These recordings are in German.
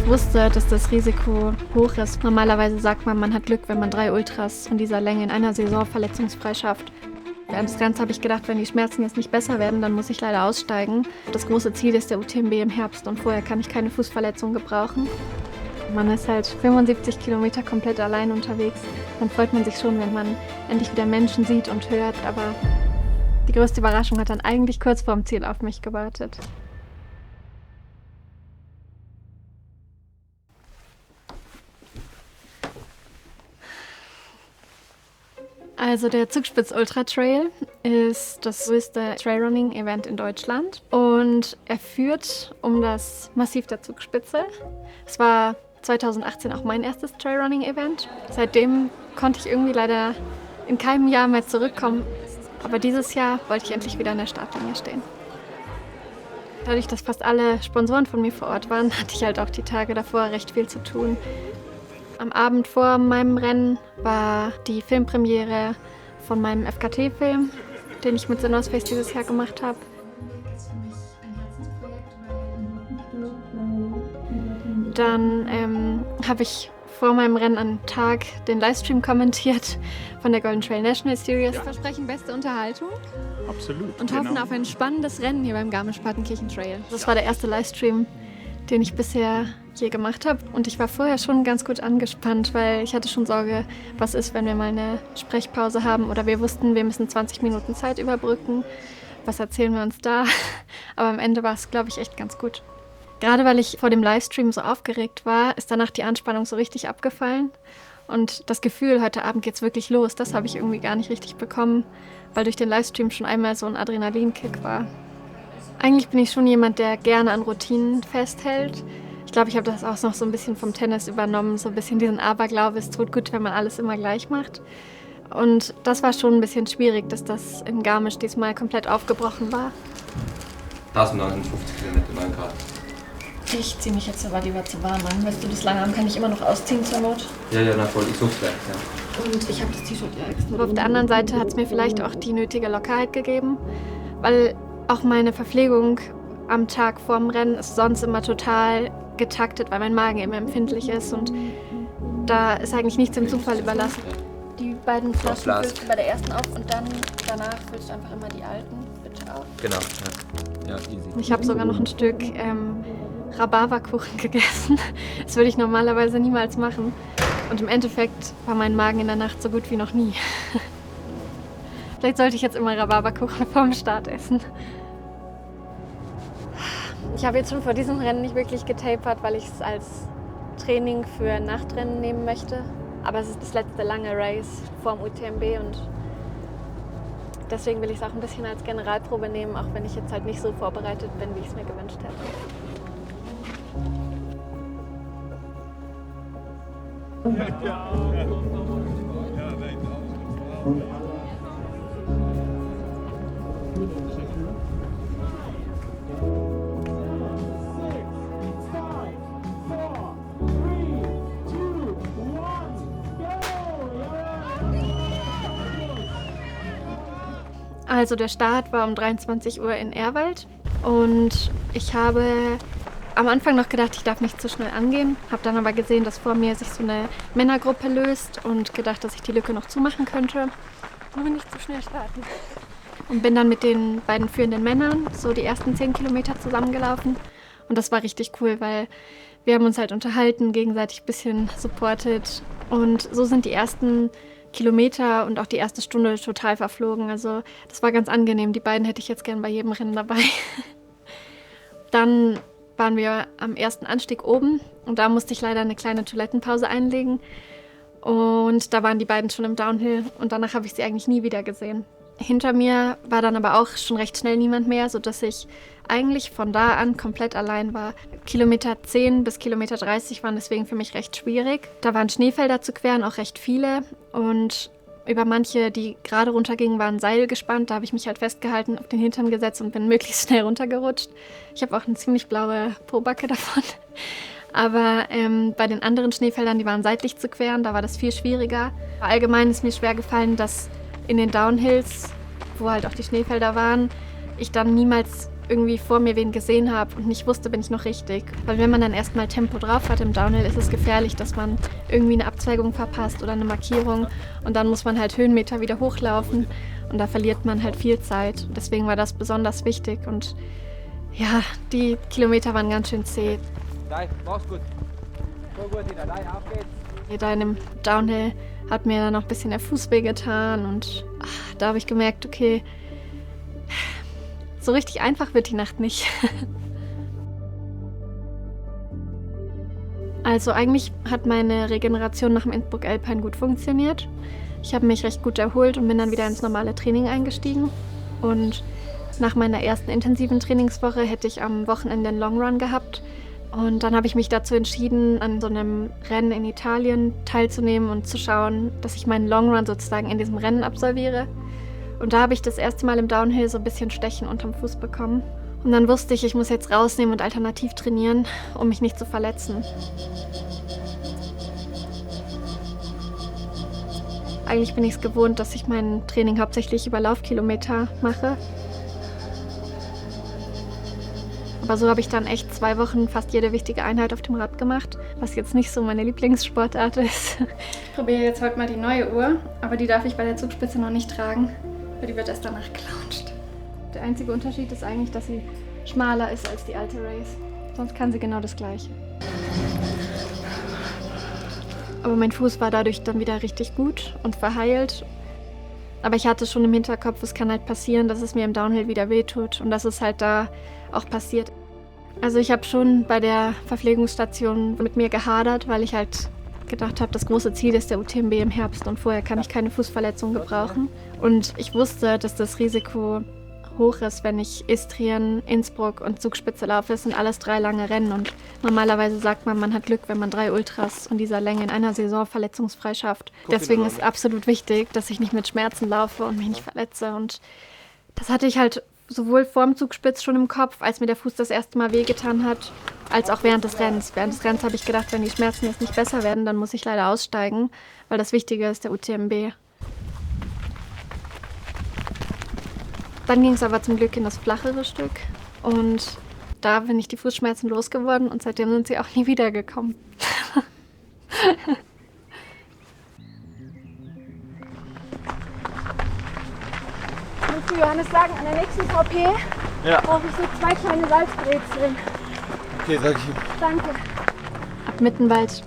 ich wusste, dass das Risiko hoch ist. Normalerweise sagt man, man hat Glück, wenn man 3 Ultras von dieser Länge in einer Saison verletzungsfrei schafft. Während des Ganzen habe ich gedacht, wenn die Schmerzen jetzt nicht besser werden, dann muss ich leider aussteigen. Das große Ziel ist der UTMB im Herbst und vorher kann ich keine Fußverletzung gebrauchen. Man ist halt 75 Kilometer komplett allein unterwegs. Dann freut man sich schon, wenn man endlich wieder Menschen sieht und hört. Aber die größte Überraschung hat dann eigentlich kurz vorm Ziel auf mich gewartet. Also der Zugspitz Ultra Trail ist das größte Trailrunning-Event in Deutschland und er führt um das Massiv der Zugspitze. Es war 2018 auch mein erstes Trailrunning-Event. Seitdem konnte ich irgendwie leider in keinem Jahr mehr zurückkommen, aber dieses Jahr wollte ich endlich wieder an der Startlinie stehen. Dadurch, dass fast alle Sponsoren von mir vor Ort waren, hatte ich halt auch die Tage davor recht viel zu tun. Am Abend vor meinem Rennen war die Filmpremiere von meinem FKT-Film, den ich mit The North Face dieses Jahr gemacht habe. Dann habe ich vor meinem Rennen am Tag den Livestream kommentiert von der Golden Trail National Series. Wir versprechen beste Unterhaltung. Absolut. Und hoffen auf ein spannendes Rennen hier beim Garmisch-Partenkirchen Trail. Das war der erste Livestream, den ich bisher je gemacht habe. Und ich war vorher schon ganz gut angespannt, weil ich hatte schon Sorge, was ist, wenn wir mal eine Sprechpause haben oder wir wussten, wir müssen 20 Minuten Zeit überbrücken. Was erzählen wir uns da? Aber am Ende war es, glaube ich, echt ganz gut. Gerade weil ich vor dem Livestream so aufgeregt war, ist danach die Anspannung so richtig abgefallen. Und das Gefühl, heute Abend geht's wirklich los, das habe ich irgendwie gar nicht richtig bekommen, weil durch den Livestream schon einmal so ein Adrenalinkick war. Eigentlich bin ich schon jemand, der gerne an Routinen festhält. Ich glaube, ich habe das auch noch so ein bisschen vom Tennis übernommen, so ein bisschen diesen Aberglaube, es tut gut, wenn man alles immer gleich macht. Und das war schon ein bisschen schwierig, dass das in Garmisch diesmal komplett aufgebrochen war. 1059 Kilometer, 9 Grad. Ich ziehe mich jetzt aber lieber zu warm an. Weißt du, das lange Arm kann ich immer noch ausziehen zur Not. Ja, na voll, ich such's gleich, ja. Und ich habe das T-Shirt ja extra. Auf der anderen Seite hat es mir vielleicht auch die nötige Lockerheit gegeben, weil auch meine Verpflegung am Tag vorm Rennen ist sonst immer total getaktet, weil mein Magen immer empfindlich ist und da ist eigentlich nichts dem Zufall überlassen. Die beiden Flaschen füllst du bei der ersten auf und dann danach füllst du einfach immer die alten bitte auf. Genau, ja, easy. Ich habe sogar noch ein Stück Rhabarberkuchen gegessen. Das würde ich normalerweise niemals machen. Und im Endeffekt war mein Magen in der Nacht so gut wie noch nie. Vielleicht sollte ich jetzt immer Rhabarberkuchen vorm Start essen. Ich habe jetzt schon vor diesem Rennen nicht wirklich getapert, weil ich es als Training für ein Nachtrennen nehmen möchte. Aber es ist das letzte lange Race vorm UTMB und deswegen will ich es auch ein bisschen als Generalprobe nehmen, auch wenn ich jetzt halt nicht so vorbereitet bin, wie ich es mir gewünscht hätte. Also der Start war um 23 Uhr in Ehrwald und ich habe am Anfang noch gedacht, ich darf nicht zu schnell angehen, habe dann aber gesehen, dass vor mir sich so eine Männergruppe löst und gedacht, dass ich die Lücke noch zumachen könnte. Nur nicht zu schnell starten. Und bin dann mit den beiden führenden Männern so die ersten 10 Kilometer zusammengelaufen und das war richtig cool, weil wir haben uns halt unterhalten, gegenseitig ein bisschen supportet und so sind die ersten Kilometer und auch die erste Stunde total verflogen. Also das war ganz angenehm. Die beiden hätte ich jetzt gern bei jedem Rennen dabei. Dann waren wir am ersten Anstieg oben und da musste ich leider eine kleine Toilettenpause einlegen. Und da waren die beiden schon im Downhill und danach habe ich sie eigentlich nie wieder gesehen. Hinter mir war dann aber auch schon recht schnell niemand mehr, sodass ich eigentlich von da an komplett allein war. Kilometer 10 bis Kilometer 30 waren deswegen für mich recht schwierig. Da waren Schneefelder zu queren, auch recht viele. Und über manche, die gerade runtergingen, waren Seil gespannt. Da habe ich mich halt festgehalten, auf den Hintern gesetzt und bin möglichst schnell runtergerutscht. Ich habe auch eine ziemlich blaue Pobacke davon. Aber bei den anderen Schneefeldern, die waren seitlich zu queren, da war das viel schwieriger. Allgemein ist mir schwer gefallen, dass in den Downhills, wo halt auch die Schneefelder waren, ich dann niemals irgendwie vor mir wen gesehen habe und nicht wusste, bin ich noch richtig. Weil wenn man dann erstmal Tempo drauf hat im Downhill, ist es gefährlich, dass man irgendwie eine Abzweigung verpasst oder eine Markierung und dann muss man halt Höhenmeter wieder hochlaufen und da verliert man halt viel Zeit. Deswegen war das besonders wichtig und ja, die Kilometer waren ganz schön zäh. Mach's gut. So gut, Ida. Auf geht's. Da in dem Downhill hat mir dann noch ein bisschen der Fuß wehgetan und da habe ich gemerkt, okay, so richtig einfach wird die Nacht nicht. Also eigentlich hat meine Regeneration nach dem Innsbruck Alpine gut funktioniert. Ich habe mich recht gut erholt und bin dann wieder ins normale Training eingestiegen. Und nach meiner ersten intensiven Trainingswoche hätte ich am Wochenende einen Long Run gehabt. Und dann habe ich mich dazu entschieden, an so einem Rennen in Italien teilzunehmen und zu schauen, dass ich meinen Long Run sozusagen in diesem Rennen absolviere. Und da habe ich das erste Mal im Downhill so ein bisschen Stechen unterm Fuß bekommen. Und dann wusste ich, ich muss jetzt rausnehmen und alternativ trainieren, um mich nicht zu verletzen. Eigentlich bin ich es gewohnt, dass ich mein Training hauptsächlich über Laufkilometer mache. Aber so habe ich dann echt 2 Wochen fast jede wichtige Einheit auf dem Rad gemacht, was jetzt nicht so meine Lieblingssportart ist. Ich probiere jetzt heute mal die neue Uhr, aber die darf ich bei der Zugspitze noch nicht tragen, weil die wird erst danach gelauncht. Der einzige Unterschied ist eigentlich, dass sie schmaler ist als die alte Race. Sonst kann sie genau das Gleiche. Aber mein Fuß war dadurch dann wieder richtig gut und verheilt. Aber ich hatte schon im Hinterkopf, es kann halt passieren, dass es mir im Downhill wieder wehtut und dass es halt da auch passiert. Also ich habe schon bei der Verpflegungsstation mit mir gehadert, weil ich halt gedacht habe, das große Ziel ist der UTMB im Herbst und vorher kann ich keine Fußverletzung gebrauchen. Und ich wusste, dass das Risiko hoch ist, wenn ich Istrien, Innsbruck und Zugspitze laufe. Das sind alles 3 lange Rennen und normalerweise sagt man, man hat Glück, wenn man 3 Ultras in dieser Länge in einer Saison verletzungsfrei schafft. Deswegen ist absolut wichtig, dass ich nicht mit Schmerzen laufe und mich nicht verletze. Und das hatte ich halt sowohl vorm Zugspitz schon im Kopf, als mir der Fuß das erste Mal wehgetan hat, als auch während des Rennens. Während des Rennens habe ich gedacht, wenn die Schmerzen jetzt nicht besser werden, dann muss ich leider aussteigen, weil das Wichtige ist der UTMB. Dann ging es aber zum Glück in das flachere Stück und da bin ich die Fußschmerzen losgeworden und seitdem sind sie auch nie wiedergekommen. Musst du Johannes sagen, an der nächsten VP brauche ich so 2 kleine Salzbrezeln. Okay, sag ich ihm. Danke. Ab Mittenwald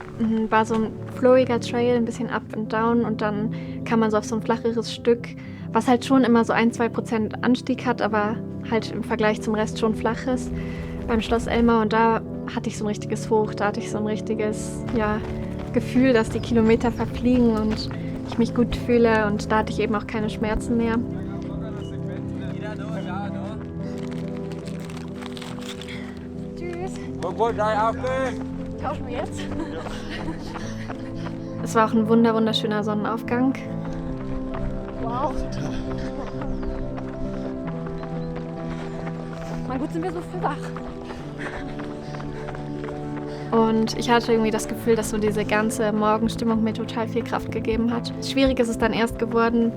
war so ein flowiger Trail, ein bisschen up and down und dann kam man so auf so ein flacheres Stück, was halt schon immer so 1-2% Anstieg hat, aber halt im Vergleich zum Rest schon flach ist, beim Schloss Elmau. Und da hatte ich so ein richtiges Hoch, da hatte ich so ein richtiges Gefühl, dass die Kilometer verfliegen und ich mich gut fühle und da hatte ich eben auch keine Schmerzen mehr. Tschüss. Tauschen wir jetzt? Es war auch ein wunderschöner Sonnenaufgang. Wow. Mal gut sind wir so früh wach. Und ich hatte irgendwie das Gefühl, dass so diese ganze Morgenstimmung mir total viel Kraft gegeben hat. Schwierig ist es dann erst geworden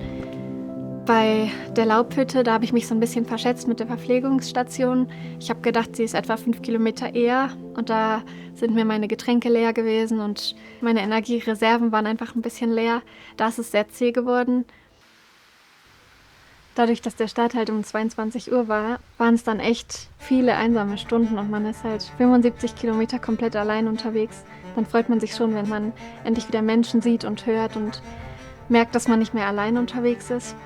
bei der Laubhütte. Da habe ich mich so ein bisschen verschätzt mit der Verpflegungsstation. Ich habe gedacht, sie ist etwa 5 Kilometer eher. Und da sind mir meine Getränke leer gewesen und meine Energiereserven waren einfach ein bisschen leer. Da ist es sehr zäh geworden. Dadurch, dass der Start halt um 22 Uhr war, waren es dann echt viele einsame Stunden und man ist halt 75 Kilometer komplett allein unterwegs. Dann freut man sich schon, wenn man endlich wieder Menschen sieht und hört und merkt, dass man nicht mehr allein unterwegs ist.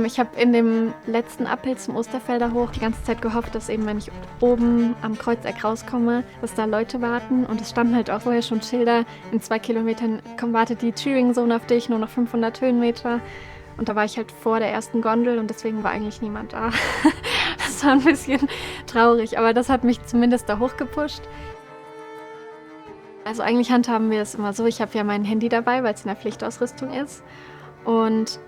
Ich habe in dem letzten Uphill zum Osterfelder hoch die ganze Zeit gehofft, dass eben, wenn ich oben am Kreuzeck rauskomme, dass da Leute warten. Und es standen halt auch vorher schon Schilder, in 2 Kilometern wartet die Cheering Zone auf dich, nur noch 500 Höhenmeter. Und da war ich halt vor der ersten Gondel und deswegen war eigentlich niemand da. Das war ein bisschen traurig, aber das hat mich zumindest da hochgepusht. Also eigentlich handhaben wir es immer so, ich habe ja mein Handy dabei, weil es in der Pflichtausrüstung ist. Und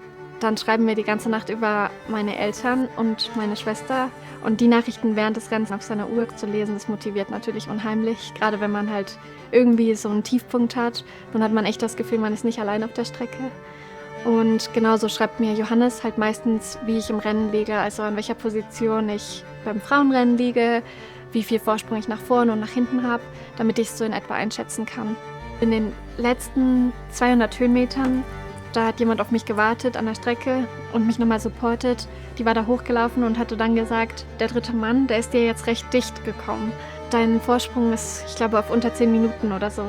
dann schreiben mir die ganze Nacht über meine Eltern und meine Schwester. Und die Nachrichten während des Rennens auf seiner Uhr zu lesen, das motiviert natürlich unheimlich. Gerade wenn man halt irgendwie so einen Tiefpunkt hat, dann hat man echt das Gefühl, man ist nicht allein auf der Strecke. Und genauso schreibt mir Johannes halt meistens, wie ich im Rennen liege, also an welcher Position ich beim Frauenrennen liege, wie viel Vorsprung ich nach vorne und nach hinten habe, damit ich es so in etwa einschätzen kann. In den letzten 200 Höhenmetern, da hat jemand auf mich gewartet an der Strecke und mich nochmal supportet. Die war da hochgelaufen und hatte dann gesagt, der dritte Mann, der ist dir jetzt recht dicht gekommen. Dein Vorsprung ist, ich glaube, auf unter 10 Minuten oder so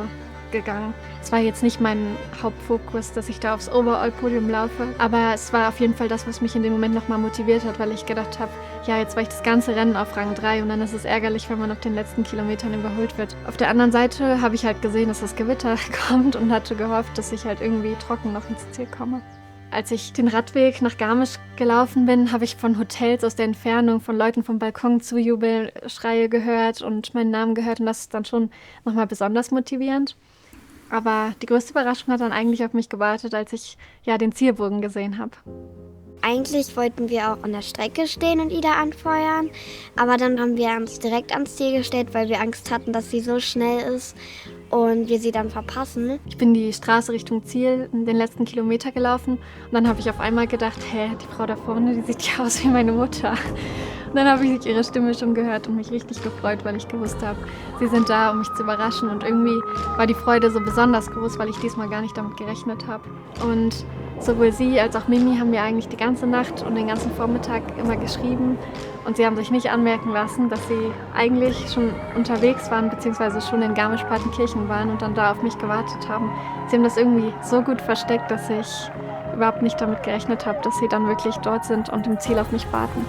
gegangen. Es war jetzt nicht mein Hauptfokus, dass ich da aufs Overall-Podium laufe, aber es war auf jeden Fall das, was mich in dem Moment nochmal motiviert hat, weil ich gedacht habe, ja, jetzt war ich das ganze Rennen auf Rang 3 und dann ist es ärgerlich, wenn man auf den letzten Kilometern überholt wird. Auf der anderen Seite habe ich halt gesehen, dass das Gewitter kommt und hatte gehofft, dass ich halt irgendwie trocken noch ins Ziel komme. Als ich den Radweg nach Garmisch gelaufen bin, habe ich von Hotels aus der Entfernung, von Leuten vom Balkon Zujubelschreie gehört und meinen Namen gehört und das ist dann schon nochmal besonders motivierend. Aber die größte Überraschung hat dann eigentlich auf mich gewartet, als ich den Zielbogen gesehen habe. Eigentlich wollten wir auch an der Strecke stehen und Ida anfeuern, aber dann haben wir uns direkt ans Ziel gestellt, weil wir Angst hatten, dass sie so schnell ist und wir sie dann verpassen. Ich bin die Straße Richtung Ziel in den letzten Kilometer gelaufen und dann habe ich auf einmal gedacht, die Frau da vorne, die sieht ja aus wie meine Mutter. Und dann habe ich ihre Stimme schon gehört und mich richtig gefreut, weil ich gewusst habe, sie sind da, um mich zu überraschen. Und irgendwie war die Freude so besonders groß, weil ich diesmal gar nicht damit gerechnet habe. Und sowohl sie als auch Mimi haben mir eigentlich die ganze Nacht und den ganzen Vormittag immer geschrieben. Und sie haben sich nicht anmerken lassen, dass sie eigentlich schon unterwegs waren, beziehungsweise schon in Garmisch-Partenkirchen waren und dann da auf mich gewartet haben. Sie haben das irgendwie so gut versteckt, dass ich überhaupt nicht damit gerechnet habe, dass sie dann wirklich dort sind und im Ziel auf mich warten.